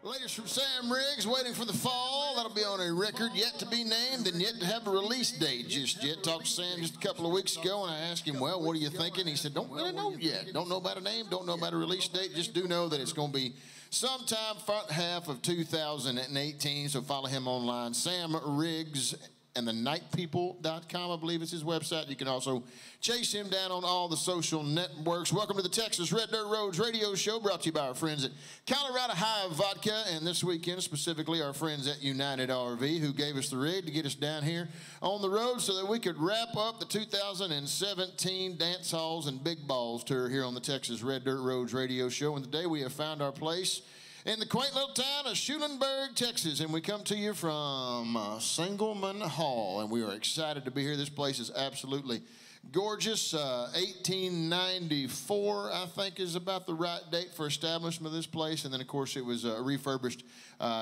Latest from Sam Riggs, waiting for the fall. That'll be on a record yet to be named and yet to have a release date just yet. Talked to Sam just a couple of weeks ago, and I asked him, well, what are you thinking? He said, don't really know yet. Don't know about a name, don't know about a release date. Just do know that it's going to be sometime front half of 2018, so follow him online. Sam Riggs and the nightpeople.com, I believe is his website. You can also chase him down on all the social networks. Welcome to the Texas Red Dirt Roads radio show, brought to you by our friends at Colorado High Vodka, and this weekend specifically our friends at United RV, who gave us the rig to get us down here on the road so that we could wrap up the 2017 Dance Halls and Big Balls tour here on the Texas Red Dirt Roads radio show. And today we have found our place in the quaint little town of Schulenburg, Texas, and we come to you from Segelmann Hall, and we are excited to be here. This place is absolutely gorgeous. 1894, I think, is about the right date for establishment of this place, and then, of course, it was refurbished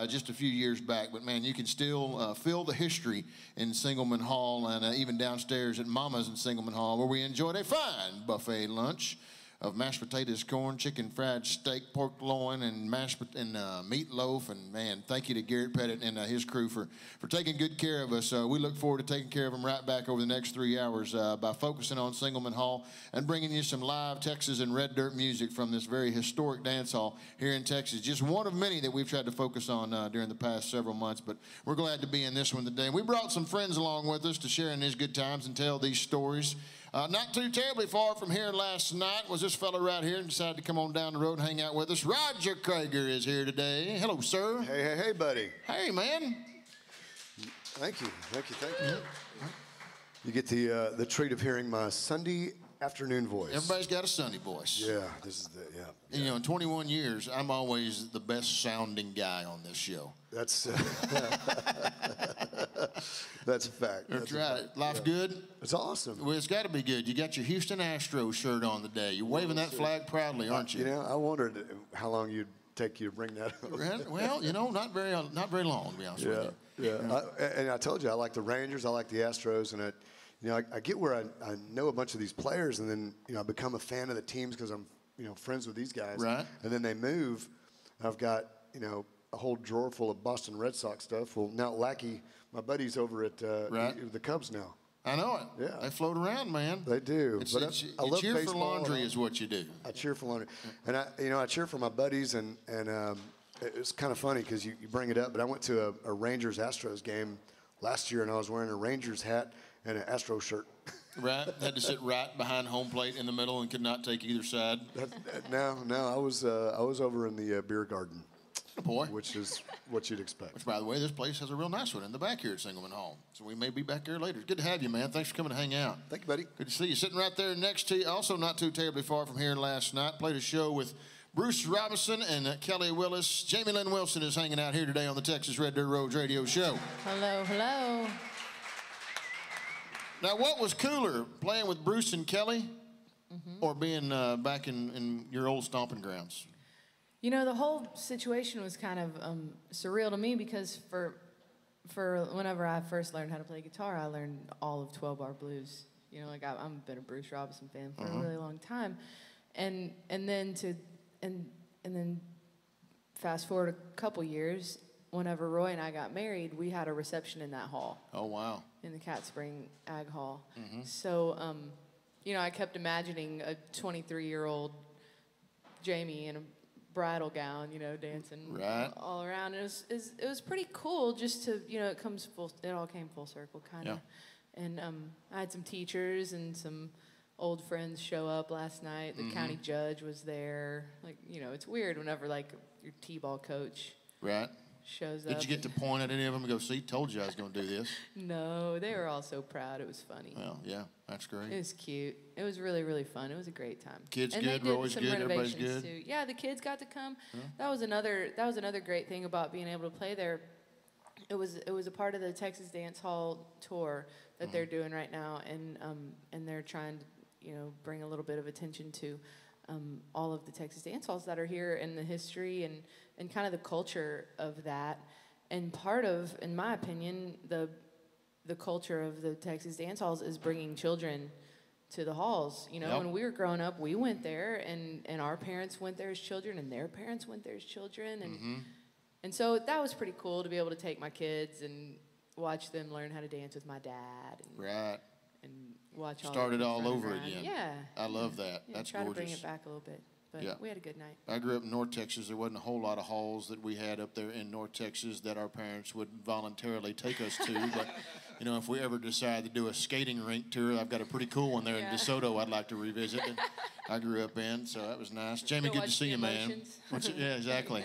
just a few years back. But, man, you can still feel the history in Segelmann Hall and even downstairs at Mama's in Segelmann Hall, where we enjoyed a fine buffet lunch of mashed potatoes, corn, chicken, fried steak, pork loin, and meatloaf. And, man, thank you to Garrett Pettit and his crew for taking good care of us. We look forward to taking care of them right back over the next 3 hours by focusing on Segelmann Hall and bringing you some live Texas and red dirt music from this very historic dance hall here in Texas. Just one of many that we've tried to focus on during the past several months, but we're glad to be in this one today. And we brought some friends along with us to share in these good times and tell these stories. Not too terribly far from here last night was this fellow right here and decided to come on down the road and hang out with us. Roger Creager is here today. Hello, sir. Hey, buddy. Hey, man. Thank you. You get the treat of hearing my Sunday afternoon voice. Everybody's got a Sunday voice. Yeah, this is And, you know, in 21 years, I'm always the best sounding guy on this show. That's that's a fact. That's right. Life good? It's awesome. Well, it's got to be good. You got your Houston Astros shirt on today. You're waving that flag proudly, aren't you? You know, I wondered how long you'd take you to bring that up. Well, you know, not very long, to be honest with you. Yeah. And I told you, I like the Rangers, I like the Astros, and I get where I know a bunch of these players, and then I become a fan of the teams because I'm friends with these guys. Right. And then they move. I've got a whole drawer full of Boston Red Sox stuff. Well, now Lackey, my buddy's over at the Cubs now. I know it. Yeah. They float around, man. They do. I love cheer baseball. for laundry is what you do. I cheer for laundry. And I cheer for my buddies, and it's kind of funny because you bring it up, but I went to a Rangers-Astros game last year, and I was wearing a Rangers hat and an Astros shirt. Right? Had to sit right behind home plate in the middle and could not take either side. No, I was over in the beer garden. Boy. Which is what you'd expect. Which, by the way, this place has a real nice one in the back here at Segelmann Hall. So we may be back there later. It's good to have you, man. Thanks for coming to hang out. Thank you, buddy. Good to see you. Sitting right there next to you, also not too terribly far from here last night. Played a show with Bruce Robinson and Kelly Willis. Jamie Lin Wilson is hanging out here today on the Texas Red Dirt Roads radio show. Hello, hello. Now, what was cooler, playing with Bruce and Kelly or being back in your old stomping grounds? You know, the whole situation was kind of surreal to me because for whenever I first learned how to play guitar, I learned all of 12-bar blues. You know, like I've been a Bruce Robinson fan for a really long time, and then fast forward a couple years, whenever Roy and I got married, we had a reception in that hall. Oh, wow. In the Cat Spring Ag Hall. So, I kept imagining a 23-year-old Jamie in a bridal gown, dancing all around. It was pretty cool just to, it all came full circle, kind of. Yeah. And I had some teachers and some old friends show up last night. The county judge was there. Like, it's weird whenever, like, your T-ball coach shows up. Did you get to point at any of them and go, see, told you I was going to do this? No, they were all so proud. It was funny. Well, yeah, that's great. It was cute. It was really, really fun. It was a great time. Kids good, Roy's good, everybody's good. Too. Yeah, the kids got to come. Yeah. That was another great thing about being able to play there. It was a part of the Texas Dance Hall tour that they're doing right now, and they're trying to bring a little bit of attention to all of the Texas dance halls that are here and the history and kind of the culture of that. And part of, in my opinion, the culture of the Texas dance halls is bringing children to the halls. When we were growing up, we went there, and our parents went there as children, and their parents went there as children, And so that was pretty cool to be able to take my kids and watch them learn how to dance with my dad. And, Right. And watch all Start it all running over around. again. Yeah. I love that. Yeah, That's try gorgeous. to bring it back a little bit. But Yeah. we had a good night. I grew up in North Texas. There wasn't a whole lot of halls that we had up there in North Texas that our parents would voluntarily take us to. But, you know, if we ever decide to do a skating rink tour, I've got a pretty cool one there in DeSoto I'd like to revisit. And I grew up in, so that was nice. Jamie, good to see you, man. Yeah, exactly.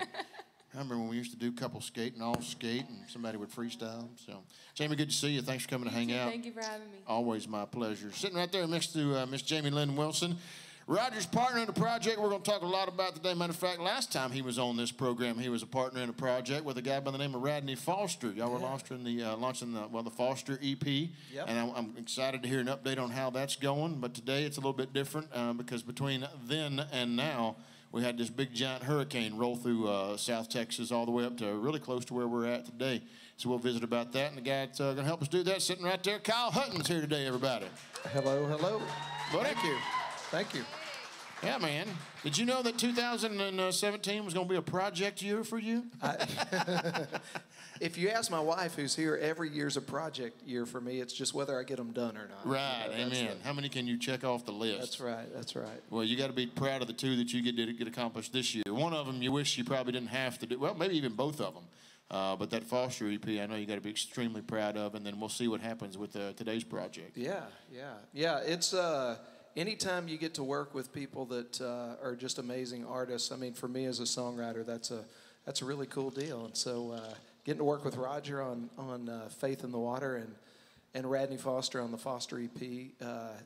I remember when we used to do couple skate and all skate, and somebody would freestyle. So, Jamie, good to see you. Thanks for coming to hang out. Thank you for having me. Always my pleasure. Sitting right there next to Miss Jamie Lin Wilson. Roger's partner in the project we're going to talk a lot about today. Matter of fact, last time he was on this program, he was a partner in a project with a guy by the name of Radney Foster. Y'all were launching the Foster EP. Yep. And I'm excited to hear an update on how that's going. But today it's a little bit different because between then and now, we had this big giant hurricane roll through South Texas all the way up to really close to where we're at today. So we'll visit about that. And the guy that's going to help us do that, sitting right there, Kyle Hutton's here today, everybody. Hello, hello. Buddy. Thank you. Thank you. Yeah, man. Did you know that 2017 was going to be a project year for you? If you ask my wife, who's here, every year's a project year for me. It's just whether I get them done or not. Right, You know, amen. How many can you check off the list? That's right, that's right. Well, you got to be proud of the two that you get accomplished this year. One of them you wish you probably didn't have to do. Well, maybe even both of them. But that Foster EP, I know you got to be extremely proud of, and then we'll see what happens with today's project. Yeah. It's anytime you get to work with people that are just amazing artists. I mean, for me as a songwriter, that's a really cool deal. And so getting to work with Roger on Faith in the Water and Radney Foster on the Foster EP,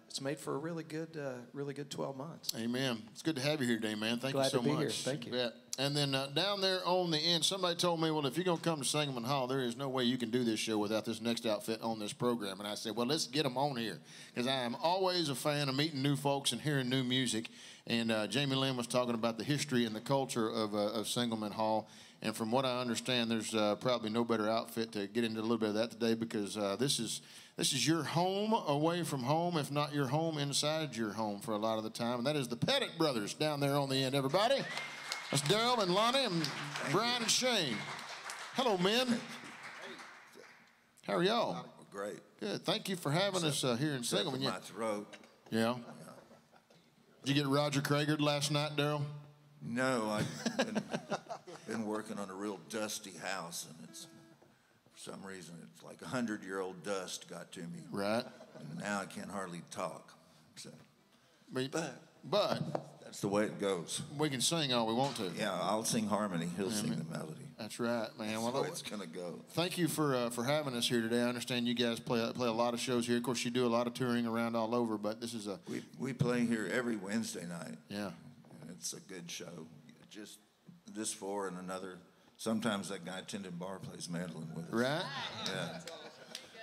it's made for a really good 12 months. Amen. It's good to have you here today, man. Thank you so much. Glad to be here. Thank you. Bet. And then down there on the end, somebody told me, well, if you're going to come to Segelmann Hall, there is no way you can do this show without this next outfit on this program. And I said, well, let's get them on here. Because I am always a fan of meeting new folks and hearing new music. And Jamie Lynn was talking about the history and the culture of Segelmann Hall. And from what I understand, there's probably no better outfit to get into a little bit of that today, because this is your home away from home, if not your home inside your home for a lot of the time. And that is the Pettit brothers down there on the end, everybody. That's Daryl and Lonnie and Brian and Shane. Hello, men. How are y'all? Great. Good. Thank you for having us here in Segelmann. My throat. Yeah. Did you get Roger Creager last night, Daryl? No, I've been working on a real dusty house, and it's for some reason it's like 100-year-old dust got to me. Right. And now I can't hardly talk. So, but that's the way it goes. we can sing all we want to. Yeah, I'll sing harmony. He'll sing the melody. That's right, man. That's Well, the way it's gonna go. thank you for having us here today. I understand you guys play a lot of shows here. Of course, you do a lot of touring around all over, but this is a We play here every Wednesday night. yeah. And it's a good show. Just this four and another. Sometimes that guy Tendon Bar plays mandolin with us. Right. Yeah.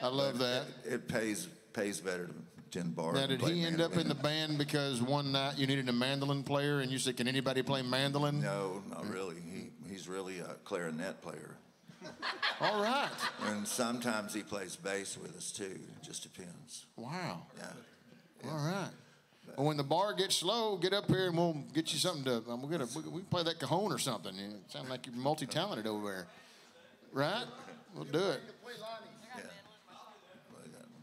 I love that. It pays better to tend bar. Now, than did play he end up in mandolin. the band because one night you needed a mandolin player, and you said, "Can anybody play mandolin?" No, not really. He's really a clarinet player. All right. And sometimes he plays bass with us too. It just depends. Wow. Yeah. All right. Well, when the bar gets slow, get up here and we'll get you something to. We can play that cajon or something. You sound like you're multi-talented over there, right? We'll do it.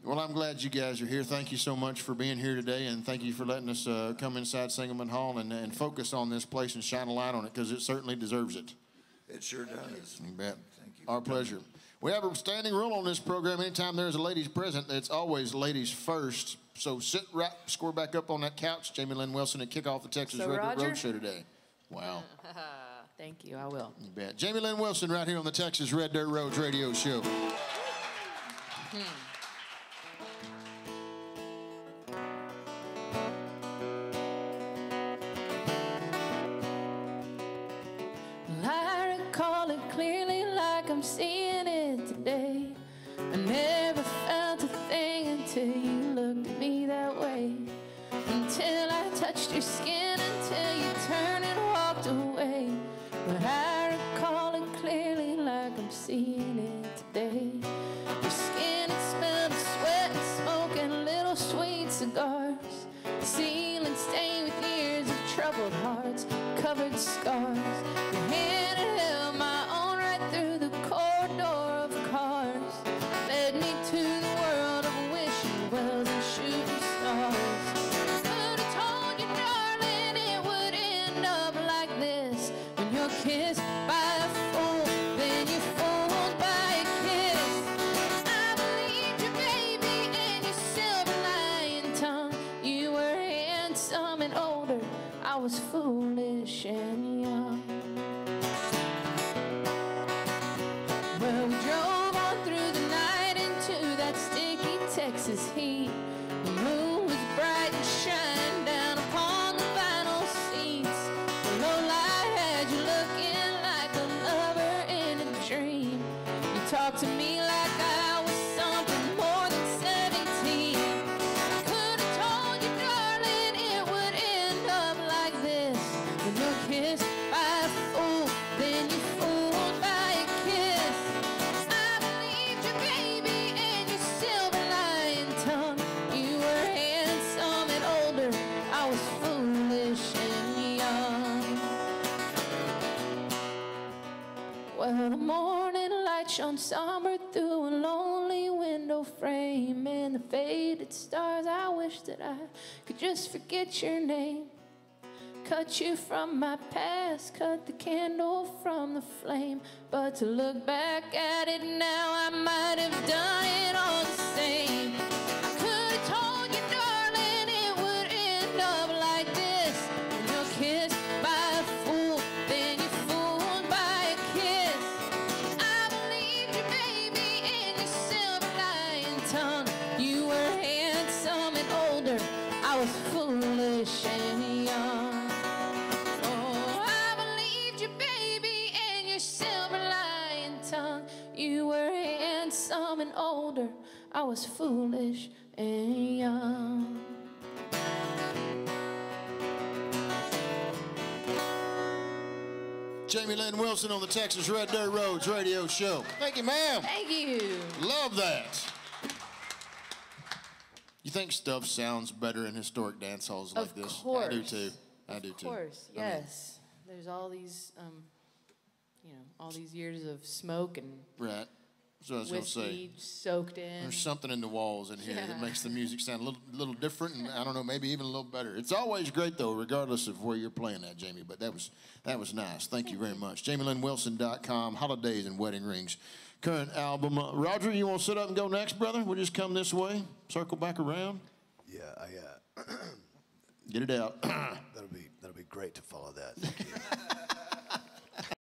Well, I'm glad you guys are here. Thank you so much for being here today, and thank you for letting us come inside Segelmann Hall and focus on this place and shine a light on it, because it certainly deserves it. It sure does. You bet. Thank you. Our pleasure. We have a standing rule on this program. Anytime there's a ladies present, it's always ladies first. So sit right, score back up on that couch, Jamie Lynn Wilson, and kick off the Texas So, Red Dirt Roger? Road Show today. Wow. Thank you. I will. You bet. Jamie Lynn Wilson right here on the Texas Red Dirt Roads radio show. I recall it clearly like I'm seeing it today. I never felt a thing until you looked at me that way. Until I touched your skin, until you turned and walked away. But I recall it clearly like I'm seeing it today. Your skin, it smelled of sweat and smoke and little sweet cigars. The ceiling stained with years of troubled hearts, covered scars. Your hand had held my own right kissed by a fool, then you're fooled by a kiss. I believed you, baby, and your silver lion tongue. You were handsome and older, I was foolish and young. Well, we drove on through the night into that sticky Texas heat. The moon was bright and shining down upon the vinyl seats. The low light had you looking like a lover in a dream. You talked to me like I was something more than 17. I could have told you, darling, it would end up like this. When you're kissed by a fool, then you're fooled by a kiss. I believed you, baby, and your silver lion tongue. You were handsome and older, I was foolish and young. Well, the morning light shone somber through a lonely window frame, and the faded stars, I wish that I could just forget your name. Cut you from my past, cut the candle from the flame. But to look back at it now, I might have done it all the same. I could have told you, darling, it would end up like this. When you're kissed by a fool, then you're fooled by a kiss. I believed you, baby, in your silver lion tongue. You were handsome and older, I was foolish and young. You were handsome and older, I was foolish and young. Jamie Lin Wilson on the Texas Red Dirt Roads radio show. Thank you, ma'am. Thank you. Love that. You think stuff sounds better in historic dance halls like this? Of course. I do too. I do too. Of course, yes. There's all these, all these years of smoke and Right. So I was going to say. whiskey soaked in. There's something in the walls in here that Yeah. makes the music sound a little different, and I don't know, maybe even a little better. It's always great though, regardless of where you're playing at, Jamie. But that was nice. Thank you very much. JamieLynWilson.com. Holidays and Wedding Rings, current album. Roger, you want to sit up and go next, brother? We'll just come this way, circle back around. Yeah, Get it out. that'll be great to follow that. Thank you.